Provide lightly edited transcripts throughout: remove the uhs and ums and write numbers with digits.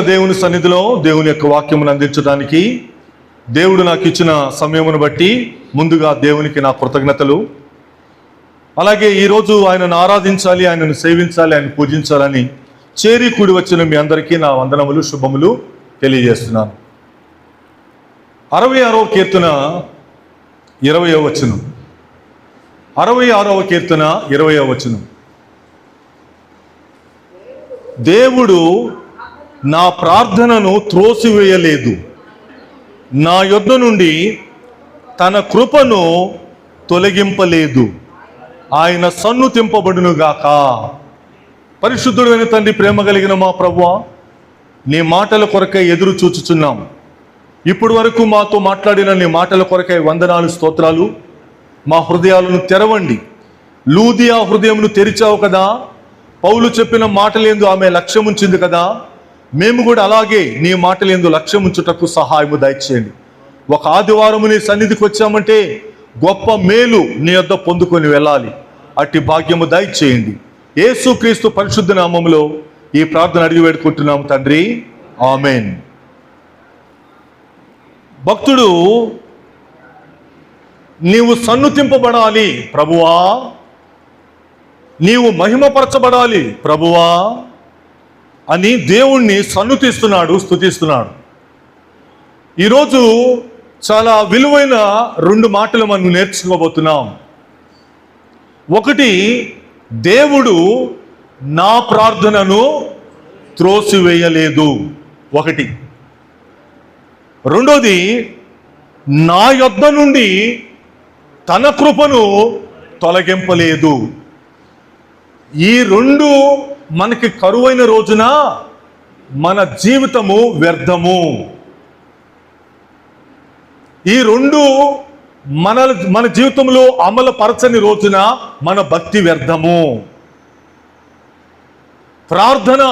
దేవుని సన్నిధిలో దేవుని యొక్క వాక్యమును అందించడానికి దేవుడు నాకు ఇచ్చిన సమయమును బట్టి ముందుగా దేవునికి నా కృతజ్ఞతలు. అలాగే ఈరోజు ఆయనను ఆరాధించాలి, ఆయనను సేవించాలి, ఆయన పూజించాలని చేరి కూడి వచ్చిన మీ అందరికీ నా వందనములు, శుభములు తెలియజేస్తున్నాను. 66వ కీర్తన 20వ వచనం. 66వ కీర్తన 20వ వచనం. దేవుడు నా ప్రార్థనను త్రోసివేయలేదు, నా యొద్ద నుండి తన కృపను తొలగింపలేదు, ఆయన సన్నుతింపబడునుగాక. పరిశుద్ధుడైన తండ్రి, ప్రేమ కలిగిన మా ప్రభువా, నీ మాటల కొరకై ఎదురు చూచుచున్నాం. ఇప్పటి వరకు మాతో మాట్లాడిన నీ మాటల కొరకై వందనాలు, స్తోత్రాలు. మా హృదయాలను తెరవండి. లూదియా హృదయమును తెరిచావు కదా, పౌలు చెప్పిన మాటలేందు ఆమె లక్ష్యం ఉంచింది కదా, మేము కూడా అలాగే నీ మాటలేందు లక్ష్యం ఉంచుటకు సహాయము దయచేయండి. ఒక ఆదివారము నీ సన్నిధికి వచ్చామంటే గొప్ప మేలు నీ యొద్ద పొందుకొని వెళ్ళాలి. అట్టి భాగ్యము దయచేయండి. యేసుక్రీస్తు పరిశుద్ధ నామములో ఈ ప్రార్థన అడిగి వేడుకుంటున్నాము తండ్రి, ఆమెన్. భక్తుడు, నీవు సన్నుతింపబడాలి ప్రభువా, నీవు మహిమపరచబడాలి ప్రభువా అని దేవుణ్ణి సన్నుతిస్తున్నాడు, స్తుతిస్తున్నాడు. ఈరోజు చాలా విలువైన 2 మాటలు మనం నేర్చుకోబోతున్నాం. ఒకటి, దేవుడు నా ప్రార్థనను త్రోసివేయలేదు. ఒకటి. రెండోది, నా యొద్ద నుండి తన కృపను తొలగింపలేదు. ఈ 2 మనకి కరువైన రోజున మన జీవితము వ్యర్థము. ఈ 2 మన జీవితంలో అమలు పరచని రోజున మన భక్తి వ్యర్థము. ప్రార్థన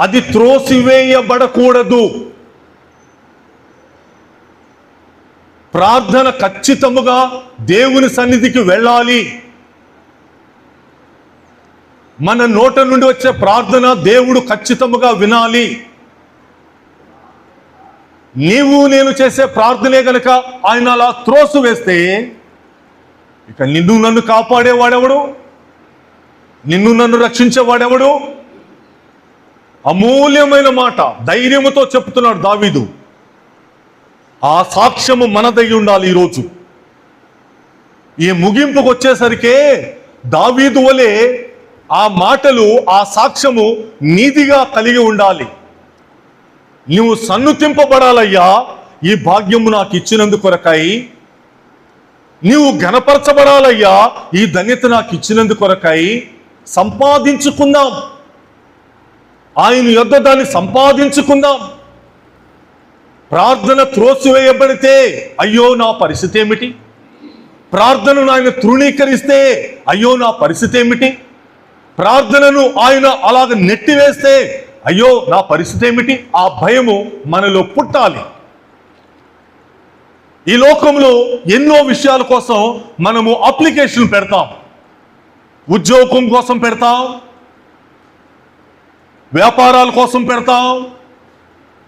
అది త్రోసివేయబడకూడదు. ప్రార్థన ఖచ్చితముగా దేవుని సన్నిధికి వెళ్ళాలి. మన నోట నుండి వచ్చే ప్రార్థన దేవుడు ఖచ్చితముగా వినాలి. నీవు నేను చేసే ప్రార్థనే గనక ఆయన అలా త్రోసు వేస్తే ఇక నిన్ను నన్ను కాపాడేవాడెవడు? నిన్ను నన్ను రక్షించేవాడెవడు? అమూల్యమైన మాట ధైర్యముతో చెప్తున్నాడు దావీదు. ఆ సాక్ష్యము మనదై ఉండాలి. ఈరోజు ఈ ముగింపుకు వచ్చేసరికి దావీదు వలె ఆ మాటలు, ఆ సాక్ష్యము నీదిగా కలిగి ఉండాలి. నువ్వు సన్నుతింపబడాలయ్యా, ఈ భాగ్యము నాకు ఇచ్చినందుకు కొరకై. నీవు ఘనపరచబడాలయ్యా, ఈ ధన్యత నాకు ఇచ్చినందుకు కొరకై. సంపాదించుకుందాం, ఆయన యొద్ద దాన్ని సంపాదించుకుందాం. ప్రార్థన త్రోసివేయబడితే అయ్యో నా పరిస్థితి ఏమిటి? ప్రార్థనను ఆయన తృణీకరిస్తే అయ్యో నా పరిస్థితి ఏమిటి? ప్రార్థనను ఆయన అలాగ నెట్టివేస్తే అయ్యో నా పరిస్థితి ఏమిటి? ఆ భయము మనలో పుట్టాలి. ఈ లోకంలో ఎన్నో విషయాల కోసం మనము అప్లికేషన్ పెడతాం. ఉద్యోగం కోసం పెడతాం, వ్యాపారాల కోసం పెడతాం,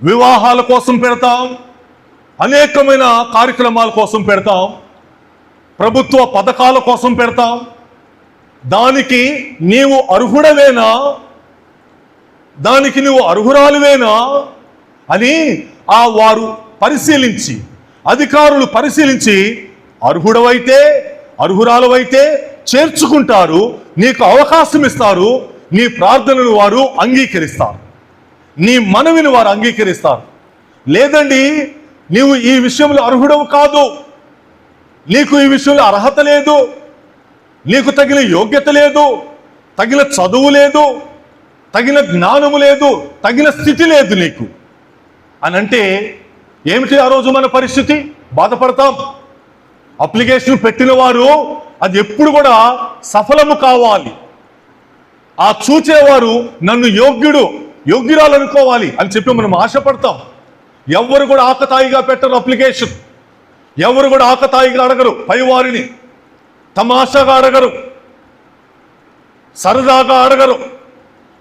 వివాహాల కోసం పెడతాం, అనేకమైన కార్యక్రమాల కోసం పెడతాం, ప్రభుత్వ పథకాల కోసం పెడతాం. దానికి నీవు అర్హుడవేనా, దానికి నువ్వు అర్హురాలువేనా అని వారు పరిశీలించి, అధికారులు పరిశీలించి అర్హుడవైతే అర్హురాలువైతే చేర్చుకుంటారు, నీకు అవకాశం ఇస్తారు, నీ ప్రార్థనను వారు అంగీకరిస్తారు, నీ మనవిని వారు అంగీకరిస్తారు. లేదండి, నీవు ఈ విషయంలో అర్హుడవు కాదు, నీకు ఈ విషయంలో అర్హత లేదు, నీకు తగిన యోగ్యత లేదు, తగిన చదువు లేదు, తగిన జ్ఞానము లేదు, తగిన స్థితి లేదు నీకు అని అంటే ఏమిటి ఆ రోజు మన పరిస్థితి? బాధపడతాం. అప్లికేషన్ పెట్టిన వారు అది ఎప్పుడు కూడా సఫలము కావాలి. ఆ చూచేవారు నన్ను యోగ్యురాలు అనుకోవాలి అని చెప్పి మనం ఆశపడతాం. ఎవరు కూడా ఆకతాయిగా పెట్టరు అప్లికేషన్. ఎవరు కూడా ఆకతాయిగా అడగరు, పైవారిని తమాషాగా అడగరు, సరదాగా అడగరు.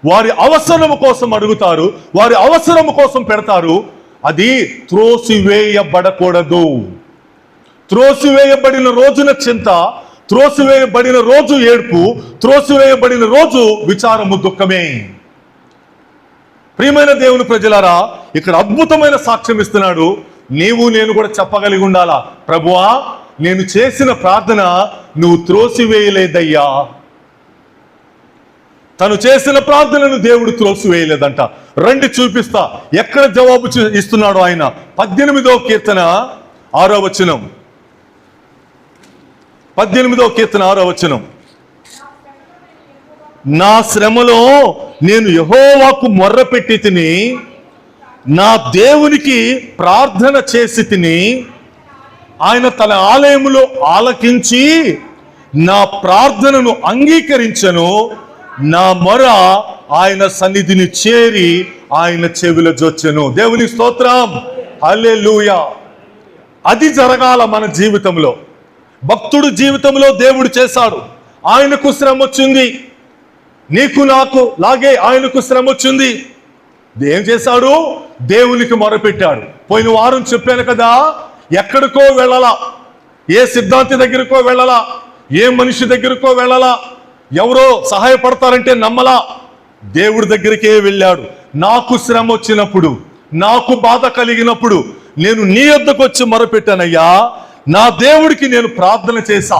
వారి అవసరము కోసం అడుగుతారు, వారి అవసరము కోసం పెడతారు. అది త్రోసివేయబడకూడదు. త్రోసివేయబడిన రోజున చింత, త్రోసివేయబడిన రోజు ఏడ్పు, త్రోసివేయబడిన రోజు విచారము, దుఃఖమే. ప్రియమైన దేవుని ప్రజలారా, ఇక్కడ అద్భుతమైన సాక్ష్యం ఇస్తున్నాడు. నీవు నేను కూడా చెప్పగలిగి ఉండాలా, ప్రభువా నేను చేసిన ప్రార్థన నువ్వు త్రోసివేయలేదయ్యా. తను చేసిన ప్రార్థనను దేవుడు త్రోసివేయలేదంట. రండి చూపిస్తా ఎక్కడ జవాబు ఇస్తున్నాడు ఆయన. 18వ కీర్తన 6వ వచనం. 18వ కీర్తన 6వ వచనం. నా శ్రమలో నేను యెహోవాకు మొర్రపెట్టి తిని, నా దేవునికి ప్రార్థన చేసి తిని, ఆయన తన ఆలయములో ఆలకించి నా ప్రార్థనను అంగీకరించెను. నా మొర ఆయన సన్నిధిని చేరి ఆయన చెవిలో జొచ్చెను. దేవుని స్తోత్రం, హల్లెలూయా. అది జరగాల మన జీవితంలో. భక్తుడు జీవితంలో దేవుడు చేశాడు. ఆయనకు శ్రమ వచ్చింది, నీకు నాకు లాగే ఆయనకు శ్రమ వచ్చింది. ఏం చేశాడు? దేవునికి మొరపెట్టాడు. పోయిన వారం చెప్పాను కదా, ఎక్కడికో వెళ్ళాలా, ఏ సిద్ధాంతి దగ్గరకో వెళ్ళాలా, ఏ మనిషి దగ్గరకో వెళ్ళాలా, ఎవరో సహాయపడతారంటే నమ్మలా, దేవుడి దగ్గరికే వెళ్ళాడు. నాకు శ్రమ వచ్చినప్పుడు, నాకు బాధ కలిగినప్పుడు నేను నీ యొద్దకు వచ్చి మొరపెట్టానయ్యా, నా దేవుడికి నేను ప్రార్థన చేశా.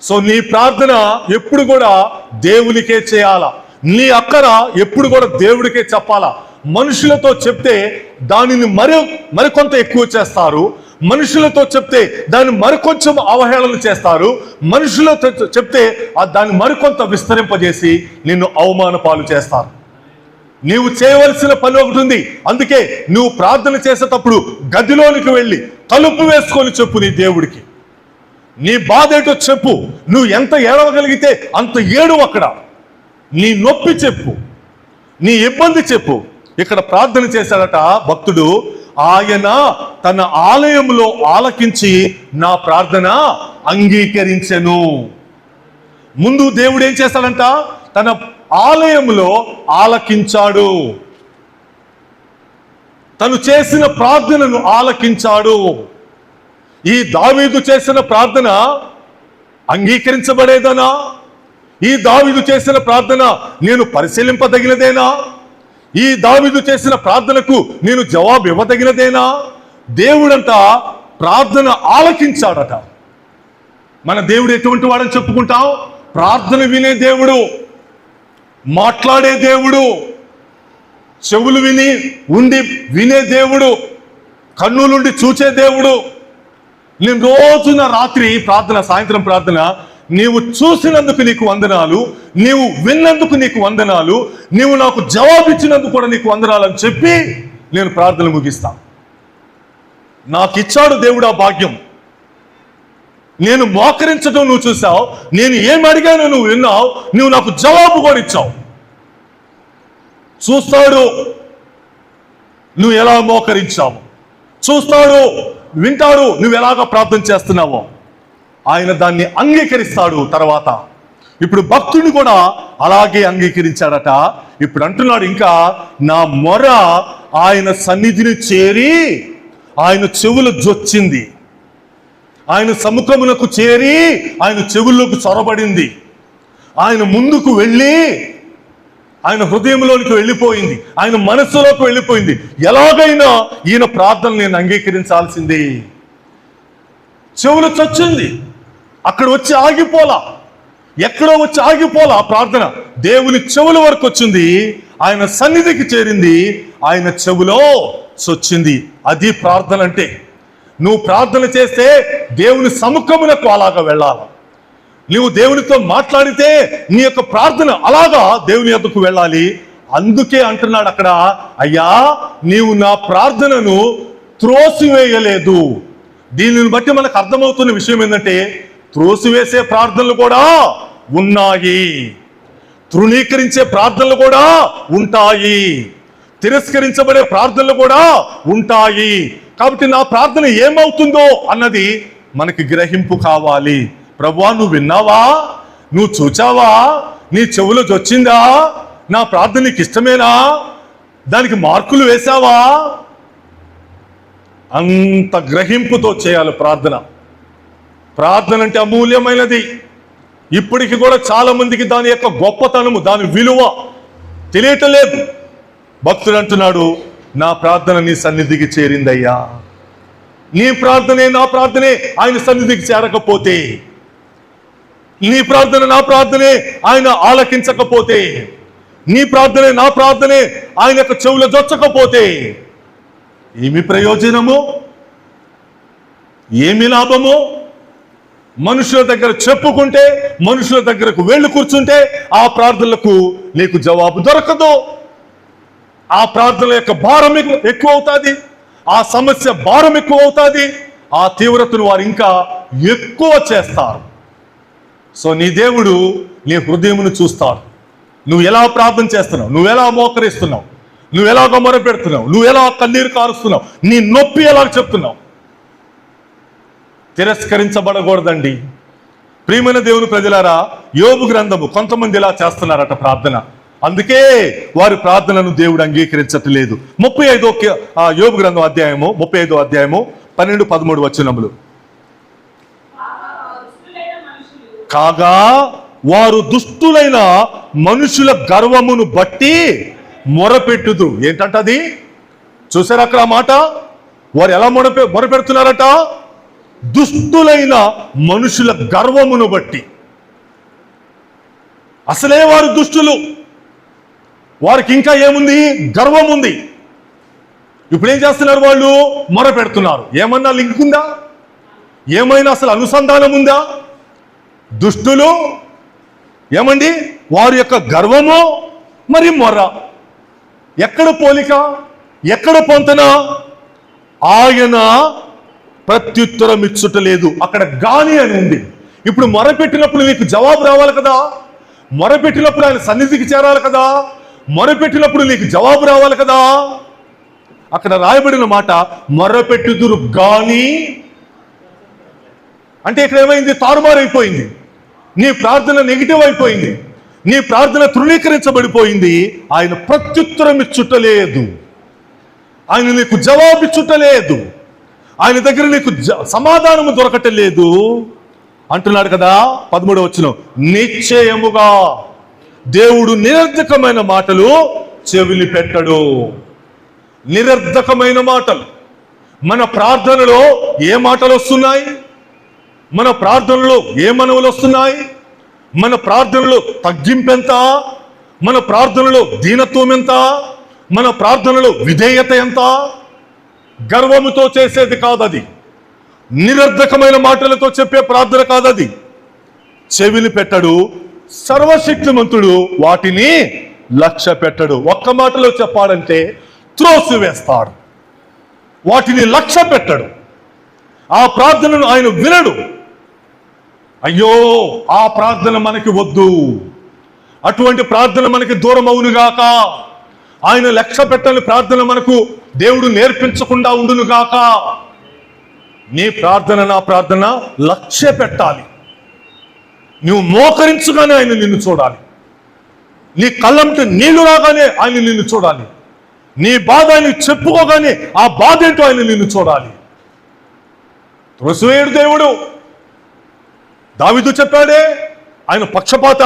సో నీ ప్రార్థన ఎప్పుడు కూడా దేవునికే చేయాలా. నీ అక్కర ఎప్పుడు కూడా దేవుడికే చెప్పాలా. మనుషులతో చెప్తే దానిని మరికొంత ఎక్కువ చేస్తారు, మనుషులతో చెప్తే దాన్ని మరికొంచెం అవహేళన చేస్తారు, మనుషులతో చెప్తే దాన్ని మరికొంత విస్తరింపజేసి నిన్ను అవమాన పాలు చేస్తారు. నీవు చేయవలసిన పని ఒకటి ఉంది. అందుకే నువ్వు ప్రార్థన చేసేటప్పుడు గదిలోనికి వెళ్ళి తలుపు వేసుకొని చెప్పు నీ దేవుడికి. నీ బాధ ఏంటో చెప్పు. నువ్వు ఎంత ఏడవగలిగితే అంత ఏడు. అక్కడ నీ నొప్పి చెప్పు, నీ ఇబ్బంది చెప్పు. ఇక్కడ ప్రార్థన చేశాడట భక్తుడు. ఆయన తన ఆలయంలో ఆలకించి నా ప్రార్థన అంగీకరించెను. ముందు దేవుడు ఏం చేశాడంట? తన ఆలయంలో ఆలకించాడు. తను చేసిన ప్రార్థనను ఆలకించాడు. ఈ దావీదు చేసిన ప్రార్థన అంగీకరించబడేదనా? ఈ దావీదు చేసిన ప్రార్థన నేను పరిశీలింపదగినదేనా? ఈ దావీదు చేసిన ప్రార్థనకు నేను జవాబు ఇవ్వదగినదేనా? దేవుడంట ప్రార్థన ఆలకించాడట. మన దేవుడు ఎటువంటి వాడని చెప్పుకుంటాం? ప్రార్థన వినే దేవుడు, మాట్లాడే దేవుడు, చెవులు వినే దేవుడు, కన్నులుండి చూచే దేవుడు. నేను రోజున రాత్రి ప్రార్థన, సాయంత్రం ప్రార్థన, నీవు చూసినందుకు నీకు వందనాలు, నీవు విన్నందుకు నీకు వందనాలు, నీవు నాకు జవాబిచ్చినందుకు కూడా నీకు వందనాలు అని చెప్పి నేను ప్రార్థన ముగిస్తా. నాకు ఇచ్చాడు దేవుడు ఆ భాగ్యం. నేను మోకరించడం నువ్వు చూసావు, నేను ఏం అడిగానో నువ్వు విన్నావు, నువ్వు నాకు జవాబు కూడా ఇచ్చావు. చూస్తాడు నువ్వు ఎలా మోకరించావు, చూస్తాడు, వింటాడు నువ్వు ఎలాగ ప్రార్థన చేస్తున్నావో. ఆయన దాన్ని అంగీకరిస్తాడు. తర్వాత ఇప్పుడు భక్తుడిని కూడా అలాగే అంగీకరించాడట. ఇప్పుడు అంటున్నాడు ఇంకా, నా మొర ఆయన సన్నిధిని చేరి ఆయన చెవులు జొచ్చింది, ఆయన సముఖమునకు చేరి ఆయన చెవుల్లోకి చొరబడింది, ఆయన ముందుకు వెళ్ళి ఆయన హృదయంలోనికి వెళ్ళిపోయింది, ఆయన మనస్సులోకి వెళ్ళిపోయింది. ఎలాగైనా ఈయన ప్రార్థన నేను అంగీకరించాల్సింది. చెవులు చొచ్చింది, అక్కడ వచ్చి ఆగిపోలా, ఎక్కడో వచ్చి ఆగిపోలా ప్రార్థన. దేవుని చెవుల వరకు వచ్చింది, ఆయన సన్నిధికి చేరింది, ఆయన చెవులో చొచ్చింది. అది ప్రార్థన అంటే. నువ్వు ప్రార్థన చేస్తే దేవుని సముఖమునకు అలాగా వెళ్ళాలి. నువ్వు దేవునితో మాట్లాడితే నీ యొక్క ప్రార్థన అలాగా దేవుని యొద్దకు వెళ్ళాలి. అందుకే అంటున్నాడు అక్కడ, అయ్యా నీవు నా ప్రార్థనను త్రోసివేయలేదు. దీనిని బట్టి మనకు అర్థమవుతున్న విషయం ఏంటంటే, త్రోసివేసే ప్రార్థనలు కూడా ఉన్నాయి, తృణీకరించే ప్రార్థనలు కూడా ఉంటాయి, తిరస్కరించబడే ప్రార్థనలు కూడా ఉంటాయి. కాబట్టి నా ప్రార్థన ఏమవుతుందో అన్నది మనకి గ్రహింపు కావాలి. ప్రభువా నువ్వు విన్నావా, నువ్వు చూచావా, నీ చెవులు చొచ్చిందా, నా ప్రార్థన నీకు ఇష్టమేనా? దానికి మార్కులు వేశావా? అంత గ్రహింపుతో చేయాలి ప్రార్థన. ప్రార్థన అంటే అమూల్యమైనది. ఇప్పటికి కూడా చాలా మందికి దాని యొక్క గొప్పతనము, దాని విలువ తెలియటం లేదు. భక్తుడు అంటున్నాడు, నా ప్రార్థన నీ సన్నిధికి చేరిందయ్యా. నీ ప్రార్థనే నా ప్రార్థనే ఆయన సన్నిధికి చేరకపోతే, నీ ప్రార్థన నా ప్రార్థనే ఆయన ఆలకించకపోతే, నీ ప్రార్థనే నా ప్రార్థనే ఆయన యొక్క చెవులు జొచ్చకపోతే ఏమి ప్రయోజనము? ఏమి లాభము? మనుషుల దగ్గర చెప్పుకుంటే, మనుషుల దగ్గరకు వెళ్ళి కూర్చుంటే ఆ ప్రార్థనలకు నీకు జవాబు దొరకదు. ఆ ప్రార్థన యొక్క భారం ఎక్కువ అవుతుంది, ఆ సమస్య భారం ఎక్కువ అవుతుంది, ఆ తీవ్రతను వారు ఇంకా ఎక్కువ చేస్తారు. సో నీ దేవుడు నీ హృదయమును చూస్తాడు. నువ్వు ఎలా ప్రార్థన చేస్తున్నావు, నువ్వు ఎలా మోకరిస్తున్నావు, నువ్వు ఎలాగ మొరపెడుతున్నావు, నువ్వు ఎలా కన్నీరు కారుస్తున్నావు, నీ నొప్పి ఎలా చెప్తున్నావు. తిరస్కరించబడకూడదండి. ప్రియమైన దేవుని ప్రజలారా, యోబు గ్రంథము కొంతమంది ఇలా చేస్తున్నారట ప్రార్థన. అందుకే వారి ప్రార్థనను దేవుడు అంగీకరించట్లేదు. 35 యోబు గ్రంథం అధ్యాయము 35 అధ్యాయము 12-13 వచనములు. కాగా వారు దుష్టులైన మనుషుల గర్వమును బట్టి మొరపెట్టుదు. ఏంటంటది? చూసారు అక్కడ మాట? వారు ఎలా మొరపెడుతున్నారట? దుష్టులైన మనుషుల గర్వమును బట్టి. అసలే వారు దుష్టులు, వారికి ఇంకా ఏముంది? గర్వం ఉంది. ఇప్పుడు ఏం చేస్తున్నారు? వాళ్ళు మొరపెడుతున్నారు. ఏమన్నా లింక్ ఉందా? ఏమైనా అసలు అనుసంధానం ఉందా? దుష్టులు ఏమండి, వారి యొక్క గర్వము మరి మొర ఎక్కడ పోలిక, ఎక్కడ పొంతన? ఆయన ప్రత్యుత్తరం ఇచ్చుటలేదు. అక్కడ గాని అని ఉంది. ఇప్పుడు మొరపెట్టినప్పుడు నీకు జవాబు రావాలి కదా, మొరపెట్టినప్పుడు ఆయన సన్నిధికి చేరాలి కదా, మొరపెట్టినప్పుడు నీకు జవాబు రావాలి కదా. అక్కడ రాయబడిన మాట మొరపెట్టుదురు గాని అంటే ఇక్కడ ఏమైంది? తారుమారైపోయింది. నీ ప్రార్థన నెగిటివ్ అయిపోయింది, నీ ప్రార్థన తృణీకరించబడిపోయింది. ఆయన ప్రత్యుత్తరం ఇచ్చుటలేదు, ఆయన నీకు జవాబు ఇచ్చుటలేదు, ఆయన దగ్గర నీకు సమాధానము దొరకటలేదు అంటున్నాడు కదా. 13వ వచనం, నిశ్చయముగా దేవుడు నిరర్ధకమైన మాటలు చెవిలి పెట్టడు. నిరర్ధకమైన మాటలు. మన ప్రార్థనలో ఏ మాటలు వస్తున్నాయి? మన ప్రార్థనలో ఏ మనవులు వస్తున్నాయి? మన ప్రార్థనలో తగ్గింపెంత? మన ప్రార్థనలో దీనత్వం ఎంత? మన ప్రార్థనలో విధేయత ఎంత? గర్వముతో చేసేది కాదది, నిరర్ధకమైన మాటలతో చెప్పే ప్రార్థన కాదది. చెవిని పెట్టడు, సర్వశక్తిమంతుడు వాటిని లక్ష్య పెట్టడు. ఒక్క మాటలో చెప్పాడంటే త్రోసివేస్తాడు, వాటిని లక్ష్య పెట్టడు. ఆ ప్రార్థనను ఆయన వినడు. అయ్యో, ఆ ప్రార్థన మనకి వద్దు, అటువంటి ప్రార్థన మనకి దూరం అవునుగాక, ఆయన లక్ష్య పెట్టని ప్రార్థన మనకు దేవుడు నేర్పించకుండా ఉండునుగాక. నీ ప్రార్థన, నా ప్రార్థన లక్ష్య పెట్టాలి. నువ్వు మోకరించగానే ఆయన నిన్ను చూడాలి, నీ కళ్ళంటే నీళ్లు రాగానే ఆయన నిన్ను చూడాలి, నీ బాధ ఆయన చెప్పుకోగానే ఆ బాధ ఏంటో ఆయన నిన్ను చూడాలి. త్రోసివేయుడు దేవుడు. దావీదు చెప్పాడే, ఆయన పక్షపాత.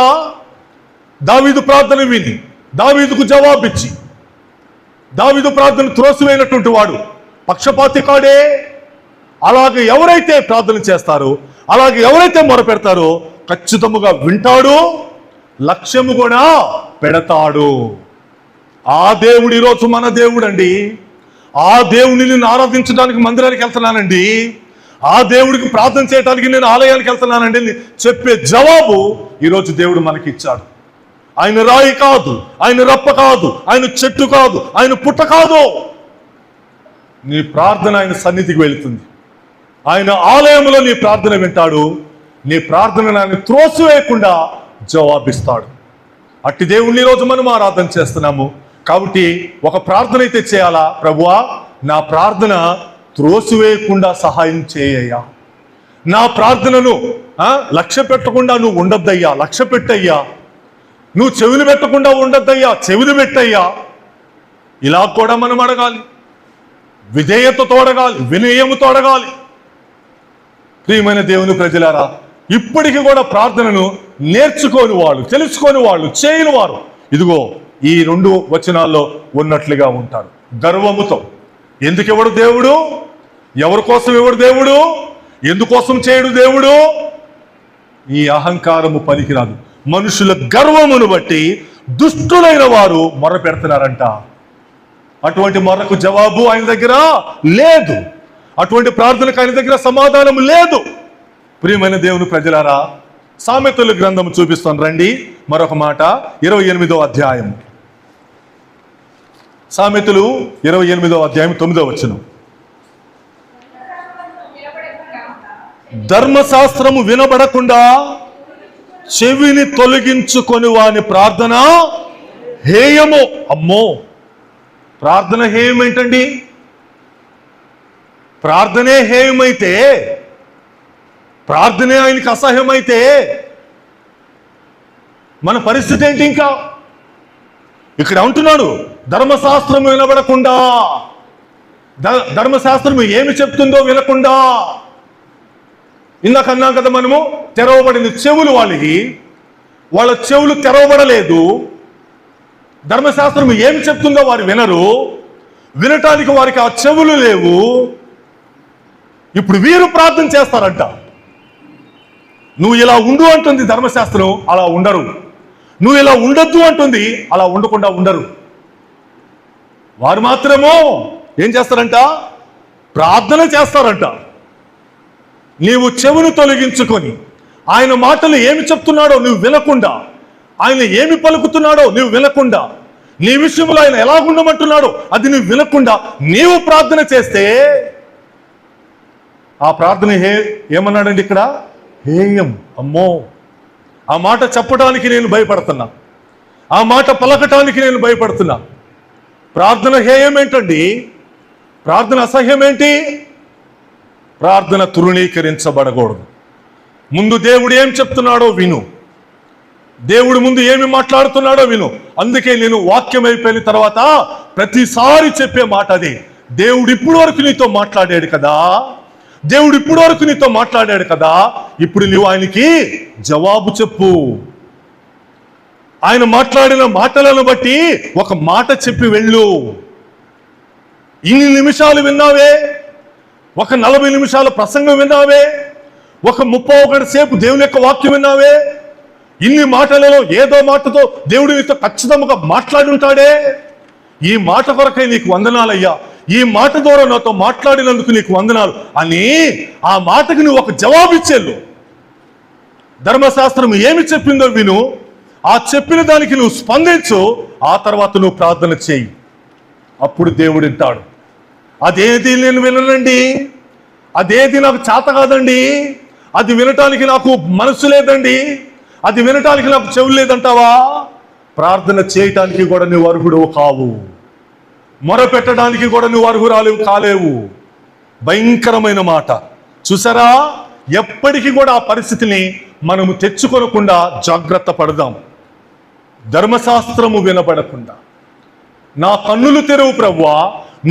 దావీదు ప్రార్థన విని దావీదుకు జవాబిచ్చి దావీదు ప్రార్థన త్రోసివేయనటువంటి వాడు పక్షపాతి కాడే. అలాగే ఎవరైతే ప్రార్థన చేస్తారో, అలాగే ఎవరైతే మొరపెడతారో ఖచ్చితముగా వింటాడు, లక్ష్యము కూడా పెడతాడు. ఆ దేవుడు ఈరోజు మన దేవుడు అండి. ఆ దేవుడిని నేను ఆరాధించడానికి మందిరానికి వెళ్తున్నానండి, ఆ దేవుడికి ప్రార్థన చేయడానికి నేను ఆలయానికి వెళ్తున్నానండి చెప్పే జవాబు ఈరోజు దేవుడు మనకి ఇచ్చాడు. ఆయన రాయి కాదు, ఆయన రప్ప కాదు, ఆయన చెట్టు కాదు, ఆయన పుట్ట కాదు. నీ ప్రార్థన ఆయన సన్నిధికి వెళుతుంది, ఆయన ఆలయంలో నీ ప్రార్థన వింటాడు, నీ ప్రార్థనను ఆయన త్రోసివేయకుండా జవాబిస్తాడు. అట్టి దేవుణ్ణి ఈరోజు మనం ఆరాధన చేస్తున్నాము. కాబట్టి ఒక ప్రార్థన అయితే చేయాలా, ప్రభువా నా ప్రార్థన త్రోసివేయకుండా సహాయం చేయయ్యా, నా ప్రార్థనను లక్ష్య పెట్టకుండా నువ్వు ఉండొద్దయ్యా, లక్ష్య పెట్టయ్యా. నువ్వు చెవులు పెట్టకుండా ఉండొద్దయ్యా, చెవులు పెట్టయ్యా. ఇలా కూడా మనం అడగాలి, విధేయతతో అడగాలి, వినయముతో అడగాలి. ప్రియమైన దేవుని ప్రజలారా, ఇప్పటికీ కూడా ప్రార్థనను నేర్చుకోని వాళ్ళు, తెలుసుకొని వాళ్ళు, చేయని వారు ఇదిగో ఈ 2 వచనాల్లో ఉన్నట్లుగా ఉంటారు. గర్వముతో. ఎందుకు ఇవ్వడు దేవుడు? ఎవరి కోసం ఇవ్వడు దేవుడు? ఎందుకోసం చేయడు దేవుడు? ఈ అహంకారము పనికిరాదు. మనుషుల గర్వమును బట్టి దుష్టులైన వారు మొర్ర పెడుతున్నారంట. అటువంటి మొర్రకు జవాబు ఆయన దగ్గర లేదు. అటువంటి ప్రార్థనకు ఆయన దగ్గర సమాధానం లేదు. ప్రియమైన దేవుని ప్రజలారా, సామెతల గ్రంథం చూపిస్తాను రండి. మరొక మాట 28వ అధ్యాయం. సామెతలు 28వ అధ్యాయం 9వ వచనం. ధర్మశాస్త్రము వినబడకుండా చెవిని తొలగించుకొని వాని ప్రార్థన హేయము. అమ్మో, ప్రార్థన హేయం ఏంటండి? ప్రార్థనే హేయమైతే, ప్రార్థనే ఆయనకి అసహ్యమైతే మన పరిస్థితి ఏంటి? ఇంకా ఇక్కడ అంటున్నాడు, ధర్మశాస్త్రం వినబడకుండా, ధర్మశాస్త్రం ఏమి చెప్తుందో వినకుండా. ఇందాక అన్నాం కదా మనము, తెరవబడిన చెవులు వాళ్ళ చెవులు తెరవబడలేదు. ధర్మశాస్త్రం ఏమి చెప్తుందో వారు వినరు, వినటానికి వారికి ఆ చెవులు లేవు. ఇప్పుడు వీరు ప్రార్థన చేస్తారంట. నువ్వు ఇలా ఉండు అంటుంది ధర్మశాస్త్రం, అలా ఉండరు. నువ్వు ఇలా ఉండొద్దు అంటుంది, అలా ఉండకుండా ఉండరు. వారు మాత్రమో ఏం చేస్తారంట? ప్రార్థన చేస్తారంట. నీవు చెవును తొలగించుకొని ఆయన మాటలు ఏమి చెప్తున్నాడో నువ్వు వినకుండా, ఆయన ఏమి పలుకుతున్నాడో నువ్వు వినకుండా, నీ విషయంలో ఆయన ఎలా ఉండమంటున్నాడో అది నువ్వు వినకుండా నీవు ప్రార్థన చేస్తే ఆ ప్రార్థన ఏమన్నాడండి ఇక్కడ? హేయం. అమ్మో, ఆ మాట చెప్పడానికి నేను భయపడుతున్నా, ఆ మాట పలకటానికి నేను భయపడుతున్నా. ప్రార్థన హేయం ఏంటండి? ప్రార్థన అసహ్యం ఏంటి? ప్రార్థన తృణీకరించబడకూడదు. ముందు దేవుడు ఏం చెప్తున్నాడో విను, దేవుడు ముందు ఏమి మాట్లాడుతున్నాడో విను. అందుకే నేను వాక్యం అయిపోయిన తర్వాత ప్రతిసారి చెప్పే మాట అదే. దేవుడు ఇప్పటి వరకు నీతో మాట్లాడాడు కదా, దేవుడు ఇప్పటి వరకు నీతో మాట్లాడాడు కదా, ఇప్పుడు నువ్వు ఆయనకి జవాబు చెప్పు. ఆయన మాట్లాడిన మాటలను బట్టి ఒక మాట చెప్పి వెళ్ళు. ఇన్ని నిమిషాలు విన్నావే, ఒక 40 నిమిషాల ప్రసంగం విన్నావే, ఒక 31 సేపు దేవుని యొక్క వాక్యం విన్నావే, ఇన్ని మాటలలో ఏదో మాటతో దేవుడు నీతో ఖచ్చితంగా మాట్లాడి ఉంటాడే. ఈ మాట కొరకై నీకు వందనాలయ్యా, ఈ మాట ద్వారా నాతో మాట్లాడినందుకు నీకు వందనాలు అని ఆ మాటకి నువ్వు ఒక జవాబు ఇచ్చేళ్ళు. ధర్మశాస్త్రం ఏమి చెప్పిందో విను, ఆ చెప్పిన దానికి నువ్వు స్పందించు, ఆ తర్వాత నువ్వు ప్రార్థన చేయి. అప్పుడు దేవుడు వింటాడు. అదేది నేను విననండి, అదేది నాకు చేత కాదండి, అది వినటానికి నాకు మనసు లేదండి, అది వినటానికి నాకు చెవులు లేదంటావా? ప్రార్థన చేయటానికి కూడా నువ్వు అర్హుడు కావు, మొర పెట్టడానికి కూడా నువ్వు అర్హురాలు కాలేవు. భయంకరమైన మాట. చూసారా? ఎప్పటికీ కూడా ఆ పరిస్థితిని మనము తెచ్చుకోనకుండా జాగ్రత్త పడదాం. ధర్మశాస్త్రము వినపడకుండా నా కన్నులు తెరువు ప్రభువా,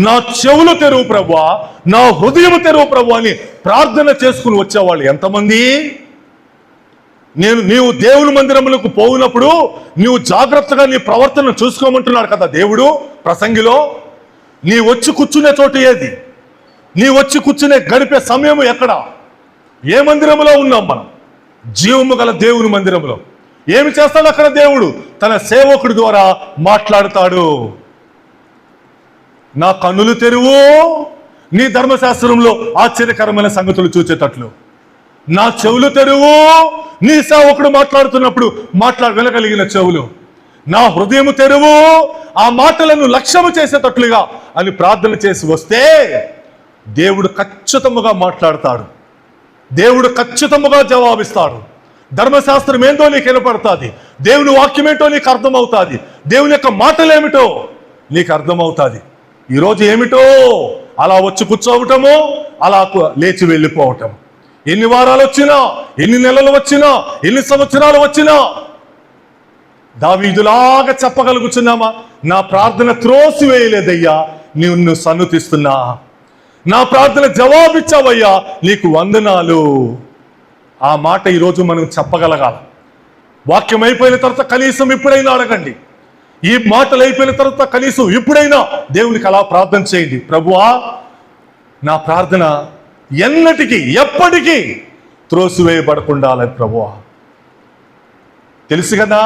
నా చెవులు తెరువు ప్రభువా, నా హృదయం తెరువు ప్రభువా అని ప్రార్థన చేసుకుని వచ్చేవాళ్ళు ఎంతమంది? నీవు దేవుని మందిరములకు పోయినప్పుడు నీవు జాగ్రత్తగా నీ ప్రవర్తన చూసుకోమంటున్నాడు కదా దేవుడు ప్రసంగిలో. నీ వచ్చి కూర్చునే చోటు ఏది? నీ వచ్చి కూర్చునే గడిపే సమయం ఎక్కడ? ఏ మందిరంలో ఉన్నాం మనం? జీవము గల దేవుని మందిరంలో. ఏమి చేస్తాడు అక్కడ దేవుడు? తన సేవకుడి ద్వారా మాట్లాడతాడు. నా కన్నులు తెరువు, నీ ధర్మశాస్త్రంలో ఆశ్చర్యకరమైన సంగతులు చూచేటట్లు. నా చెవులు తెరువు, నీ సేవకుడు మాట్లాడుతున్నప్పుడు వినగలిగిన చెవులు. నా హృదయము తెరువు, ఆ మాటలను లక్ష్యము చేసేటట్లుగా అని ప్రార్థన చేసి వస్తే దేవుడు ఖచ్చితంగా మాట్లాడతాడు, దేవుడు ఖచ్చితంగా జవాబిస్తాడు. ధర్మశాస్త్రం ఏంటో నీకు వినపడుతుంది, దేవుని వాక్యం ఏంటో నీకు అర్థమవుతుంది, దేవుని యొక్క మాటలు ఏమిటో నీకు అర్థమవుతుంది. ఈరోజు ఏమిటో అలా వచ్చి కూర్చోవటము, అలా లేచి వెళ్ళిపోవటం. ఎన్ని వారాలు వచ్చినా, ఎన్ని నెలలు వచ్చినా, ఎన్ని సంవత్సరాలు వచ్చినా దావీదులాగా చెప్పగలుగుతున్నామా? నా ప్రార్థన త్రోసివేయలేదయ్యా, నిన్ను సన్నుతిస్తున్నా. నా ప్రార్థన జవాబిచ్చావయ్యా, నీకు వందనాలు. ఆ మాట ఈరోజు మనం చెప్పగలగాలి. వాక్యం అయిపోయిన తర్వాత కనీసం ఇప్పుడైనా అడగండి. ఈ మాటలు అయిపోయిన తర్వాత కనీసం ఇప్పుడైనా దేవునికి అలా ప్రార్థన చేయండి. ప్రభువా, నా ప్రార్థన ఎన్నటికీ ఎప్పటికీ త్రోసివేయబడకుండా ప్రభువా. తెలుసు కదా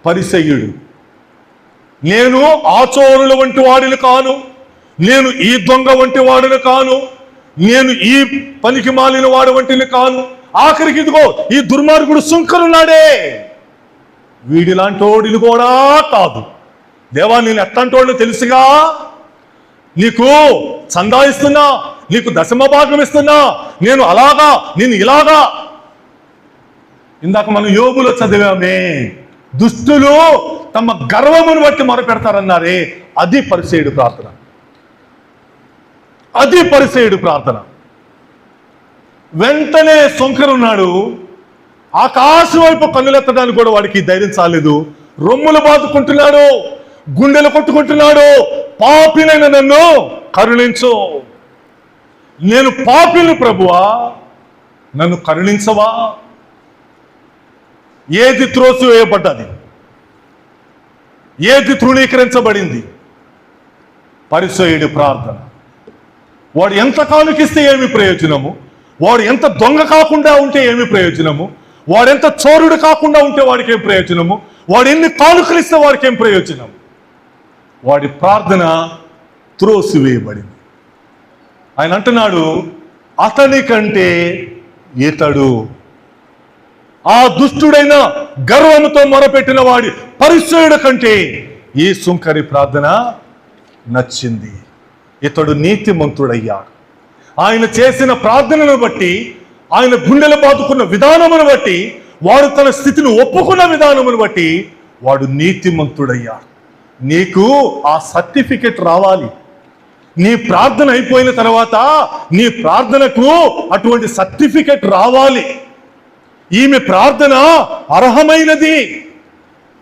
పరిసయ్యుడు, నేను ఆచోరుల వంటి వాడిని కాను, నేను ఈ దొంగ వంటి వాడిని కాను, నేను ఈ పనికి మాలిన వాడి వంటిని కాను. ఆఖరికి ఇదిగో ఈ దుర్మార్గుడు సుంకరున్నాడే, వీడిలాంటోడిని కూడా కాదు. దేవా, నేను ఎట్లాంటోడిని తెలుసుగా, నీకు చందా ఇస్తున్నా, నీకు దశమ భాగం ఇస్తున్నా, నేను అలాగా, నేను ఇలాగా. ఇందాక మనం యోబులో చదివామే, దుష్టులు తమ గర్వమును బట్టి మొరపెడతారన్నారే, అది పరిసయ్యుడు ప్రార్థన. అది పరిసయ్యుడు ప్రార్థన. వెంటనే సొంకరున్నాడు, ఆకాశం వైపు కన్నులెత్తడానికి కూడా వాడికి ధైర్యం చాలేదు. రొమ్ములు బాదుకుంటున్నాడు, గుండెలు కొట్టుకుంటున్నాడు. పాపినైన నన్ను కరుణించు, నేను పాపిని ప్రభువా, నన్ను కరుణించవా. ఏది త్రోసివేయబడ్డది, ఏది తృణీకరించబడింది? పరిసయ్యుడి ప్రార్థన. వాడు ఎంత కానుకిస్తే ఏమి ప్రయోజనము? వాడు ఎంత దొంగ కాకుండా ఉంటే ఏమి ప్రయోజనము? వాడెంత చోరుడు కాకుండా ఉంటే వాడికి ఏం ప్రయోజనము? వాడు ఎన్ని కానుకలు ఇస్తే వాడికి ఏం ప్రయోజనం? వాడి ప్రార్థన త్రోసివేయబడింది. ఆయన అంటున్నాడు, అతని కంటే ఇతడు, ఆ దుష్టుడైన గర్వముతో మొరపెట్టిన వాడి పరిసయ్యుడి కంటే ఈ సుంకరి ప్రార్థన నచ్చింది. ఇతడు నీతిమంతుడయ్యాడు. ఆయన చేసిన ప్రార్థనను బట్టి, ఆయన గుండెలు బాదుకున్న విధానమును బట్టి, వాడు తన స్థితిని ఒప్పుకున్న విధానమును బట్టి వాడు నీతిమంతుడయ్యాడు. నీకు ఆ సర్టిఫికెట్ రావాలి. నీ ప్రార్థన అయిపోయిన తర్వాత నీ ప్రార్థనకు అటువంటి సర్టిఫికెట్ రావాలి. ఈమె ప్రార్థన అర్హమైనది,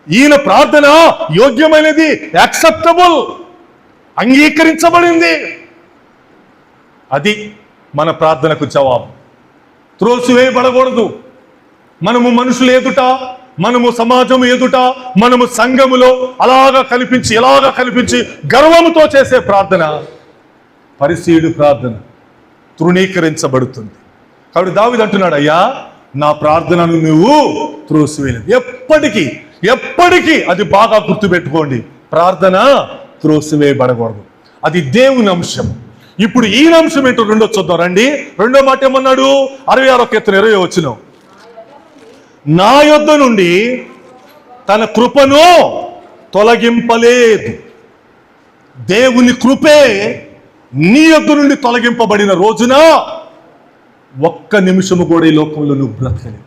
ఈయన ప్రార్థన యోగ్యమైనది, యాక్సెప్టబుల్, అంగీకరించబడింది. అది మన ప్రార్థనకు జవాబు. త్రోసివేయబడకూడదు. మనము మనుషులు ఎదుట, మనము సమాజం ఎదుట, మనము సంఘములో అలాగా కల్పించి గర్వముతో చేసే ప్రార్థన, పరిసయ్యుడి ప్రార్థన తృణీకరించబడుతుంది. కాబట్టి దావీదు అంటున్నాడు, అయ్యా, నా ప్రార్థనను నువ్వు త్రోసివేయలేదు. ఎప్పటికీ అది బాగా గుర్తుపెట్టుకోండి, ప్రార్థన త్రోసివేయబడకూడదు. అది దేవుని అంశం. ఇప్పుడు ఈ అంశం ఏంటో రెండో చూద్దాం రండి. రెండో మాట ఏమన్నాడు? 66:20 నా యొద్ద నుండి తన కృపను తొలగింపలేదు. దేవుని కృపే నీ యొద్ద నుండి తొలగింపబడిన రోజున ఒక్క నిమిషము కూడా ఈ లోకంలో నువ్వు బ్రతకలేవు.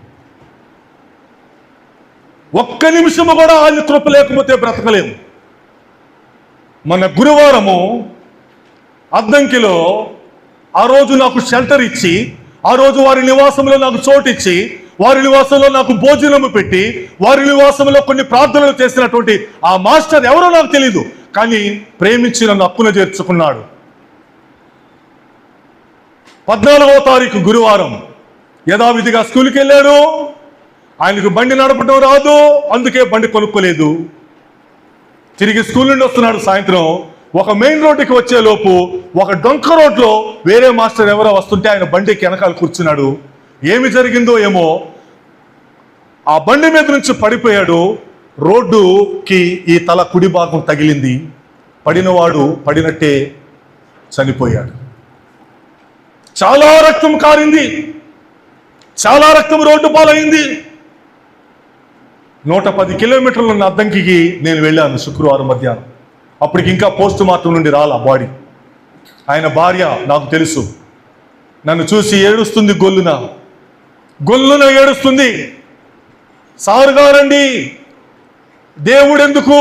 ఒక్క నిమిషము కూడా ఆయన కృప లేకపోతే బ్రతకలేము. మన గురువారము అద్దంకిలో ఆ రోజు నాకు షెల్టర్ ఇచ్చి, ఆ రోజు వారి నివాసంలో నాకు చోటు ఇచ్చి, వారి నివాసంలో నాకు భోజనము పెట్టి, వారి నివాసంలో కొన్ని ప్రార్థనలు చేసినటువంటి ఆ మాస్టర్ ఎవరో నాకు తెలీదు, కానీ ప్రేమించి నన్ను హక్కున చేర్చుకున్నాడు. 14వ తారీఖు గురువారం యథావిధిగా స్కూల్కి వెళ్ళాడు. ఆయనకు బండి నడపడం రాదు, అందుకే బండి కొనుక్కోలేదు. తిరిగి స్కూల్ నుండి వస్తున్నాడు. సాయంత్రం ఒక మెయిన్ రోడ్డుకి వచ్చే లోపు ఒక డొంక రోడ్లో వేరే మాస్టర్ ఎవరో వస్తుంటే ఆయన బండికి వెనకాల కూర్చున్నాడు. ఏమి జరిగిందో ఏమో, ఆ బండి మీద నుంచి పడిపోయాడు. రోడ్డుకి ఈ తల కుడి భాగం తగిలింది. పడినవాడు పడినట్టే చనిపోయాడు. చాలా రక్తం కారింది, చాలా రక్తం రోడ్డు పాలైంది. 110 కిలోమీటర్లు ఉన్న అద్దంకి నేను వెళ్ళాను శుక్రవారం మధ్యాహ్నం. అప్పటికి ఇంకా పోస్ట్ మార్టం నుండి రాలా బాడీ. ఆయన భార్య నాకు తెలుసు, నన్ను చూసి ఏడుస్తుంది, గొల్లున ఏడుస్తుంది. సారు గారండి, దేవుడెందుకు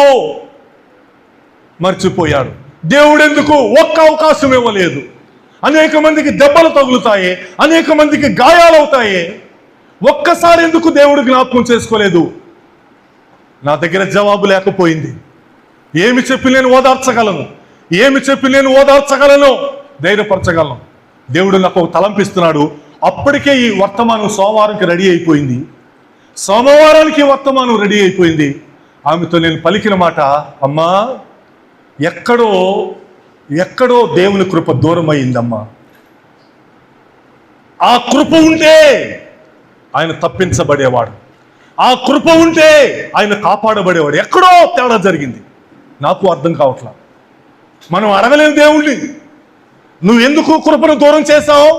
మర్చిపోయాడు, దేవుడెందుకు ఒక్క అవకాశం ఇవ్వలేదు, అనేక మందికి దెబ్బలు తగులుతాయి, అనేక మందికి గాయాలవుతాయి, ఒక్కసారి ఎందుకు దేవుడు జ్ఞాపకం చేసుకోలేదు? నా దగ్గర జవాబు లేకపోయింది. ఏమి చెప్పి నేను ఓదార్చగలను, ఏమి చెప్పి నేను ఓదార్చగలను, ధైర్యపరచగలను? దేవుడు నాకు ఒక తలంపిస్తున్నాడు. అప్పటికే ఈ వర్తమానం సోమవారంకి రెడీ అయిపోయింది. సోమవారానికి వర్తమానం రెడీ అయిపోయింది. ఆమెతో నేను పలికిన మాట, అమ్మా, ఎక్కడో దేవుని కృప దూరం అయిందమ్మా. ఆ కృప ఉంటే ఆయన తప్పించబడేవాడు, ఆ కృప ఉంటే ఆయన కాపాడబడేవాడు. ఎక్కడో తేడా జరిగింది, నాకు అర్థం కావట్లా. మనం అడగలేము దేవుణ్ణి, నువ్వు ఎందుకు కృపను దూరం చేశావు,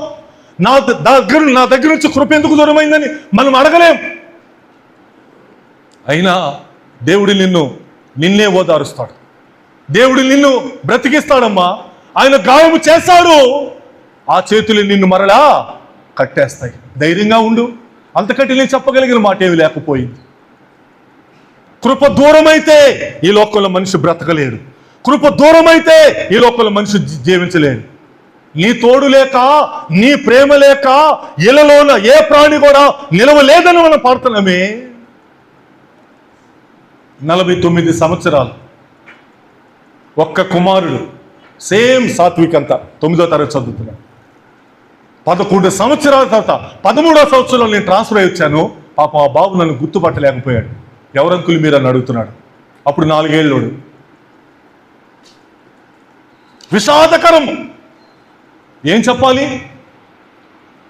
నా దగ్గర నుంచి కృప ఎందుకు దూరం అయిందని మనం అడగలేం. అయినా దేవుడు నిన్నే ఓదారుస్తాడు, దేవుడు నిన్ను బ్రతికిస్తాడమ్మా. ఆయన గాయము చేశాడు, ఆ చేతులు నిన్ను మరలా కట్టేస్తాయి. ధైర్యంగా ఉండు. అంతకంటే నేను చెప్పగలిగిన మాట ఏమి లేకపోయింది. కృప దూరమైతే ఈ లోకంలో మనిషి బ్రతకలేడు, కృప దూరమైతే ఈ లోకంలో మనిషి జీవించలేడు. నీ తోడు లేక, నీ ప్రేమ లేక ఇళ్ళలోన ఏ ప్రాణి కూడా నిలవలేదని మనం పాడుతున్నామే. 49 సంవత్సరాలు ఒక్క కుమారుడు, సేమ్ సాత్విక్ అంతా 9వ తరగతి చదువుతున్నాను. 11 సంవత్సరాల తర్వాత 13వ సంవత్సరంలో నేను ట్రాన్స్ఫర్ అయ్యి వచ్చాను. పాపం ఆ బాబు నన్ను గుర్తుపట్టలేకపోయాడు. ఎవరంకులు మీరు అని అడుగుతున్నాడు. అప్పుడు 4 ఏళ్ళోడు. విషాదకరం. ఏం చెప్పాలి?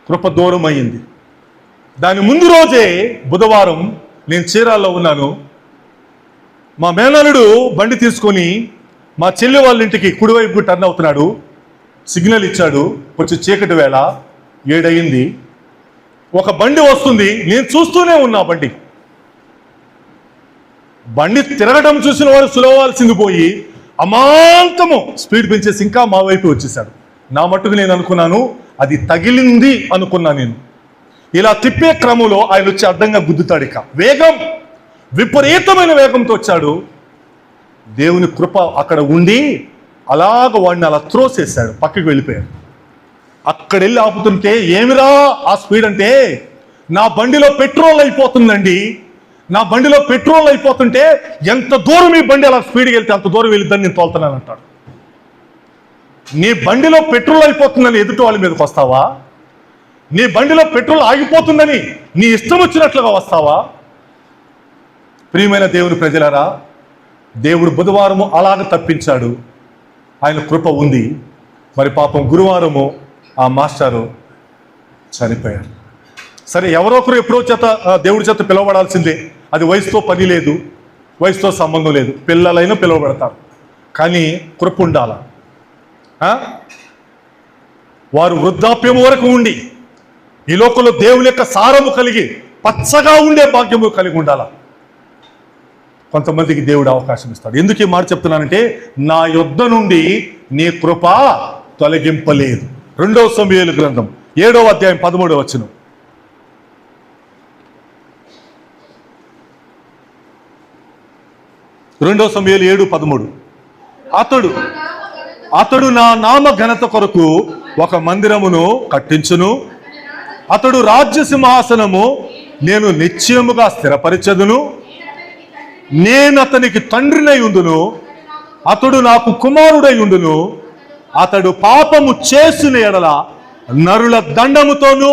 కృప దూరం అయ్యింది. దాని ముందు రోజే బుధవారం నేను చీరాల్లో ఉన్నాను. మా మేనల్లుడు బండి తీసుకొని మా చెల్లి వాళ్ళ ఇంటికి కుడివైపు టర్న్ అవుతున్నాడు. సిగ్నల్ ఇచ్చాడు. కొంచెం చీకటి వేళ 7 అయింది. ఒక బండి వస్తుంది, నేను చూస్తూనే ఉన్నా. బండి తిరగడం చూసిన వాడు సులవాల్సింది పోయి అమాంతము స్పీడ్ పెంచేసి ఇంకా మా వైపు వచ్చేసాడు. నా మట్టుకు నేను అనుకున్నాను అది తగిలింది అనుకున్నా. నేను ఇలా తిప్పే క్రమంలో ఆయన వచ్చి అడ్డంగా గుద్దుతాడు. ఇక వేగం, విపరీతమైన వేగంతో వచ్చాడు. దేవుని కృప అక్కడ ఉండి అలాగ వాడిని అలా త్రోసేసాడు, పక్కకి వెళ్ళిపోయాడు. అక్కడ వెళ్ళి ఆపుతుంటే, ఏమిరా ఆ స్పీడ్ అంటే, నా బండిలో పెట్రోల్ అయిపోతుందండి, నా బండిలో పెట్రోల్ అయిపోతుంటే ఎంత దూరం ఈ బండి అలా స్పీడ్కి వెళ్తే అంత దూరం వెళ్ళిద్దని నేను తోలుతున్నాను అంటాడు. నీ బండిలో పెట్రోల్ అయిపోతుందని ఎదుటి వాళ్ళ మీదకి వస్తావా? నీ బండిలో పెట్రోల్ ఆగిపోతుందని నీ ఇష్టం వచ్చినట్లుగా వస్తావా? ప్రియమైన దేవుని ప్రజలారా, దేవుడు బుధవారము అలాగ తప్పించాడు. ఆయన కృప ఉంది. మరి పాపం గురువారము ఆ మాస్టారు చనిపోయాడు. సరే, ఎవరో ఒకరు ఎప్పుడో దేవుడి చేత పిలువబడాల్సిందే. అది వయసుతో పని లేదు, వయసుతో సంబంధం లేదు. పిల్లలైనా పిలువబడతారు, కానీ కృప ఉండాల. వారు వృద్ధాప్యం వరకు ఉండి ఈ లోకంలో దేవుని యొక్క సారము కలిగి పచ్చగా ఉండే భాగ్యము కలిగి ఉండాల. కొంతమందికి దేవుడు అవకాశం ఇస్తాడు. ఎందుకు ఈ మాట చెప్తున్నానంటే, నా యొద్ద నుండి నీ కృప తొలగింపలేదు. 2వ సమూయేలు గ్రంథం 7వ అధ్యాయం 13వ వచనం. 2వ సమూయేలు 7:13. అతడు నా నామ ఘనత కొరకు ఒక మందిరమును కట్టించును, అతడు రాజ్య సింహాసనము నేను నిశ్చయముగా స్థిరపరిచెదను, నేను అతనికి తండ్రినై ఉండును, అతడు నాకు కుమారుడై ఉండును. అతడు పాపము చేసిన ఎడల నరుల దండముతోనూ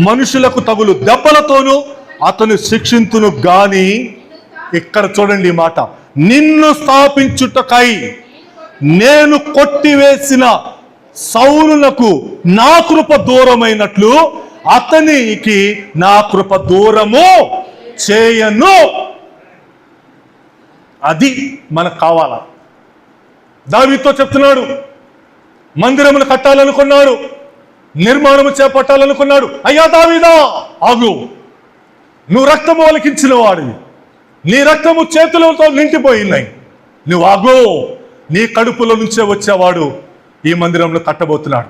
మనుషులకు తగులు దెబ్బలతోనూ అతను శిక్షింతును గాని, ఇక్కడ చూడండి మాట, నిన్ను స్థాపించుటకై నేను కొట్టివేసిన సౌలునకు నా కృప దూరమైనట్లు అతనికి నా కృప దూరము చేయను. అది మనకు కావాలా? దావీదుతో చెప్తున్నాడు, మందిరమును కట్టాలనుకున్నాడు, నిర్మాణము చేపట్టాలనుకున్నాడు. అయ్యా దావీదా, ఆగు, నువ్వు రక్తము ఒలికించిన వాడివి, నీ రక్తము చేతులతో నిండిపోయినాయి, నువ్వు ఆగు. నీ కడుపులో నుంచే వచ్చేవాడు ఈ మందిరంలో కట్టబోతున్నాడు.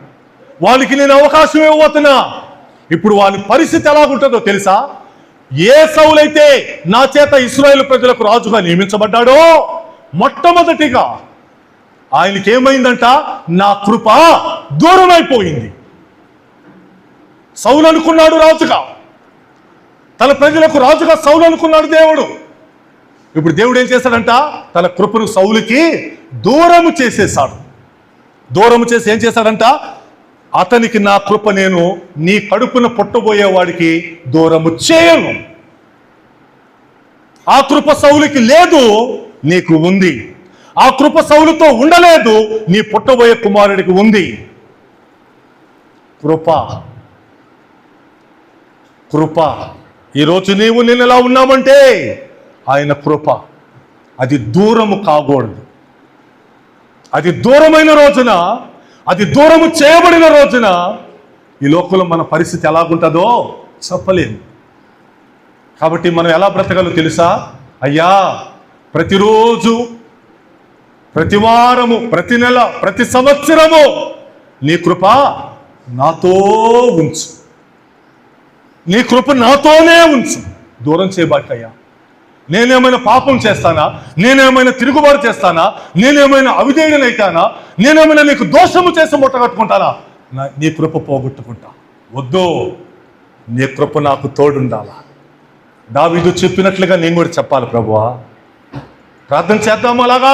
వాళ్ళకి నేను అవకాశం ఇవ్వబోతున్నా. ఇప్పుడు వాళ్ళ పరిస్థితి ఎలాగుంటుందో తెలుసా? ఏ సౌలైతే నా చేత ఇశ్రాయేలు ప్రజలకు రాజుగా నియమించబడ్డాడో, మొట్టమొదటిగా ఆయనకి ఏమైందంట? నా కృప దూరం అయిపోయింది. సౌలు అనుకున్నాడు రాజుగా, తన ప్రజలకు రాజుగా సౌలు అనుకున్నాడు దేవుడు. ఇప్పుడు దేవుడు ఏం చేశాడంట? తన కృపను సౌలుకి దూరము చేసేసాడు. దూరము చేసి ఏం చేశాడంట? అతనికి నా కృప నేను నీ కడుపున పుట్టబోయే వాడికి దూరము చేయను. ఆ కృప సౌలుకి లేదు, నీకు ఉంది. ఆ కృప సౌలుతో ఉండలేదు, నీ పుట్టబోయే కుమారుడికి ఉంది. కృప కృప. ఈరోజు నీవు నేను ఎలా ఉన్నామంటే ఆయన కృప. అది దూరము కాకూడదు. అది దూరమైన రోజున, అది దూరము చేయబడిన రోజున ఈ లోకంలో మన పరిస్థితి ఎలాగుంటుందో చెప్పలేము. కాబట్టి మనం ఎలా బ్రతకాలో తెలుసా? అయ్యా, ప్రతిరోజు, ప్రతి వారము, ప్రతి నెల, ప్రతి సంవత్సరము నీ కృప నాతో ఉంచు, నీ కృప నాతోనే ఉంచు. దూరం చేయబాకయ్యా. నేనేమైనా పాపం చేస్తానా? నేనేమైనా తిరుగుబాటు చేస్తానా? నేనేమైనా అవిధేయుడనైతానా? నేనేమైనా నీకు దోషము చేసి ముట్టగట్టుకుంటానా? నీ కృప పోగొట్టుకుంటా. వద్దు, నీ కృప నాకు తోడుండాలా. దావీదు చెప్పినట్లుగా నేను కూడా చెప్పాలి. ప్రభువా, ప్రార్థన చేద్దాం అలాగా,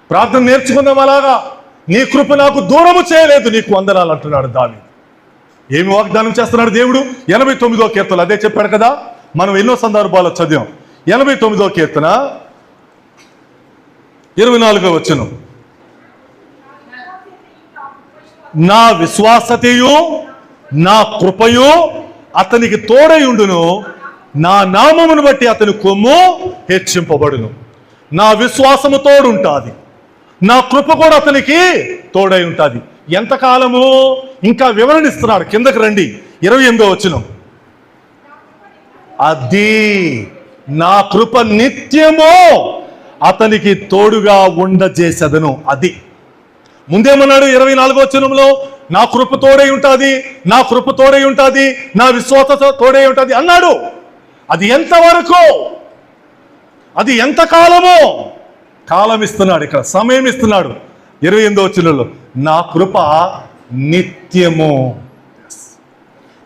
ప్రార్థన నేర్చుకుందాం అలాగా. నీ కృప నాకు దూరము చేయలేదు, నీకు వందనాలు అంటున్నాడు దావీదు. ఏమి వాగ్దానం చేస్తున్నాడు దేవుడు? 89వ కీర్తనలో అదే చెప్పాడు కదా. మనం ఎన్నో సందర్భాల్లో చదివాం. 89వ కీర్తన 24వ వచనం. నా విశ్వాసతయు నా కృపయు అతనికి తోడై ఉండును, నా నామమును బట్టి అతని కొమ్ము హెచ్చింపబడును. నా విశ్వాసము తోడుంటుంది, నా కృప కూడా అతనికి తోడై ఉంటుంది. ఎంతకాలము? ఇంకా వివరణిస్తున్నాడు. కిందకి రండి, 28వ వచనం. అది నా కృప నిత్యము అతనికి తోడుగా ఉండజేసెదను. అది ముందేమన్నాడు? 24వ వచనంలో నా కృప తోడై ఉంటుంది, నా కృప తోడై ఉంటుంది, నా విశ్వాస తోడై ఉంటుంది అన్నాడు. అది ఎంతవరకు? అది ఎంతకాలము? కాలం ఇస్తున్నాడు, ఇక్కడ సమయం ఇస్తున్నాడు. 28వ వచనంలో నా కృప నిత్యము.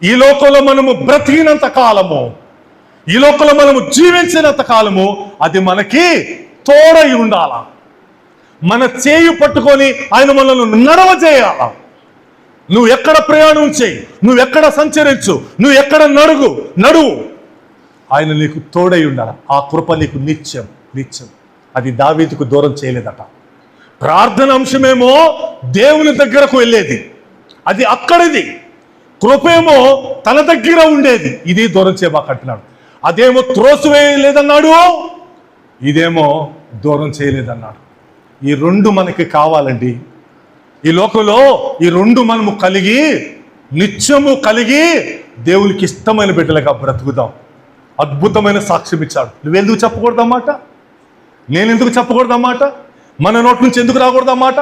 ఈ లోకంలో మనము బ్రతికినంత కాలము, ఈ లోకంలో మనము జీవించినంత కాలము అది మనకి తోడై ఉండాల. మన చేయి పట్టుకొని ఆయన మనల్ని నడవజేయాల. నువ్వు ఎక్కడ ప్రయాణం చేయి, నువ్వు ఎక్కడ సంచరించు, నువ్వు ఎక్కడ నడువు, ఆయన నీకు తోడై ఉండాల. ఆ కృప నీకు నిత్యం నిత్యం. అది దావీదుకు దూరం చేయలేదట. ప్రార్థన అంశమేమో దేవుని దగ్గరకు వెళ్ళేది, అది అక్కడిది. కృపేమో తన దగ్గర ఉండేది, ఇది దూరం చేయబాకంటున్నాడు. అదేమో త్రోసివేయలేదన్నాడు, ఇదేమో దూరం చేయలేదన్నాడు. ఈ రెండు మనకి కావాలండి. ఈ లోకంలో ఈ రెండు మనము కలిగి, నిత్యము కలిగి దేవునికి ఇష్టమైన బిడ్డలుగా బ్రతుకుదాం. అద్భుతమైన సాక్ష్యం ఇచ్చాడు. నువ్వెందుకు చెప్పకూడదన్నమాట? నేనెందుకు చెప్పకూడదన్నమాట? మన నోటి నుంచి ఎందుకు రాకూడదన్నమాట?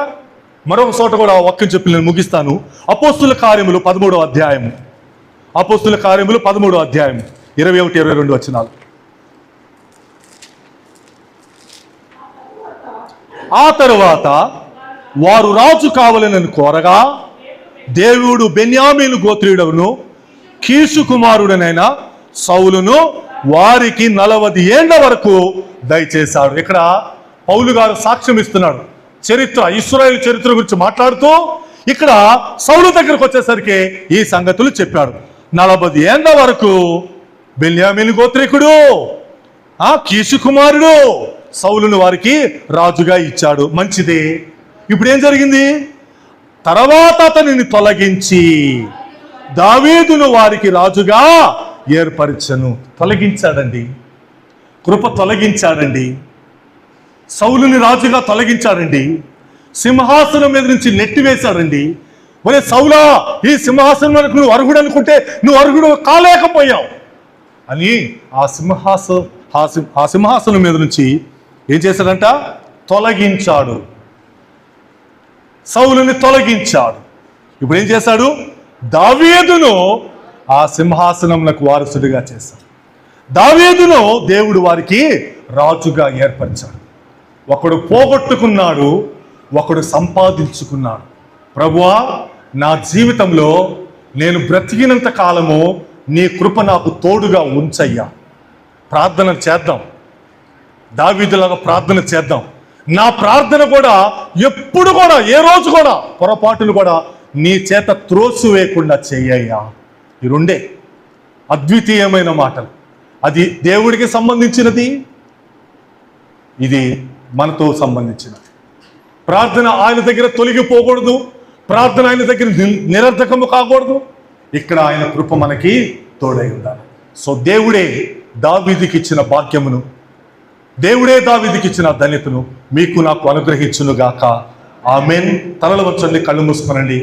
మరొక చోట కూడా వాక్యం చెప్పి నేను ముగిస్తాను. అపోస్తుల కార్యములు 13వ అధ్యాయము. అపోస్తుల కార్యములు 13వ అధ్యాయము 21, 22 వచనాలు. ఆ తరువాత వారు రాజు కావాలని కోరగా దేవుడు బెన్యామీను గోత్రీయుడవును కీషు కుమారుడనైన సౌలును వారికి 40 ఏండ్ల వరకు దయచేశాడు. ఇక్కడ పౌలు గారు సాక్ష్యం ఇస్తున్నాడు. చరిత్ర, ఇశ్రాయేలు చరిత్ర గురించి మాట్లాడుతూ ఇక్కడ సౌలు దగ్గరకు వచ్చేసరికి ఈ సంగతులు చెప్పాడు. 40 ఏండ్ల వరకు బెన్యామీను గోత్రీకుడు, కీషు కుమారుడు సౌలును వారికి రాజుగా ఇచ్చాడు. మంచిది. ఇప్పుడు ఏం జరిగింది? తర్వాత అతనిని తొలగించి దావీదును వారికి రాజుగా ఏర్పరచను. తొలగించాడండి, కృప తొలగించాడండి. సౌలుని రాజుగా తొలగించాడండి. సింహాసనం మీద నుంచి నెట్టివేశాడండి. ఒరే సౌలా, ఈ సింహాసనం వరకు నువ్వు అర్హుడు అనుకుంటే నువ్వు అర్హుడు కాలేకపోయావు అని ఆ సింహాసనం మీద నుంచి ఏం చేశాడంట? తొలగించాడు. సౌలుని తొలగించాడు. ఇప్పుడు ఏం చేశాడు? దావీదును ఆ సింహాసనంకు వారసుడిగా చేశాడు. దావీదును దేవుడు వారికి రాజుగా ఏర్పరిచాడు. ఒకడు పోగొట్టుకున్నాడు, ఒకడు సంపాదించుకున్నాడు. ప్రభువా, నా జీవితంలో నేను బ్రతికినంత కాలము నీ కృప నాకు తోడుగా ఉంచయ్యా. ప్రార్థన చేద్దాం. దావీదులాగా ప్రార్థన చేద్దాం. నా ప్రార్థన కూడా ఎప్పుడు కూడా, ఏ రోజు కూడా పొరపాటును కూడా నీ చేత త్రోసివేయకుండా చెయ్యయ్యా. ఈ రెండే అద్వితీయమైన మాటలు. అది దేవుడికి సంబంధించినది, ఇది మనతో సంబంధించినది. ప్రార్థన ఆయన దగ్గర తొలగిపోకూడదు, ప్రార్థన ఆయన దగ్గర నిరర్ధకము కాకూడదు. ఇక్కడ ఆయన కృప మనకి తోడై ఉండాలి. సో దేవుడే దావీదుకి ఇచ్చిన భాగ్యమును, దేవుడే దావీదుకి ఇచ్చిన ధన్యతను మీకు నాకు అనుగ్రహించును గాక. ఆమేన్. తలలు వంచండి, కళ్ళు మూసుకోనండి.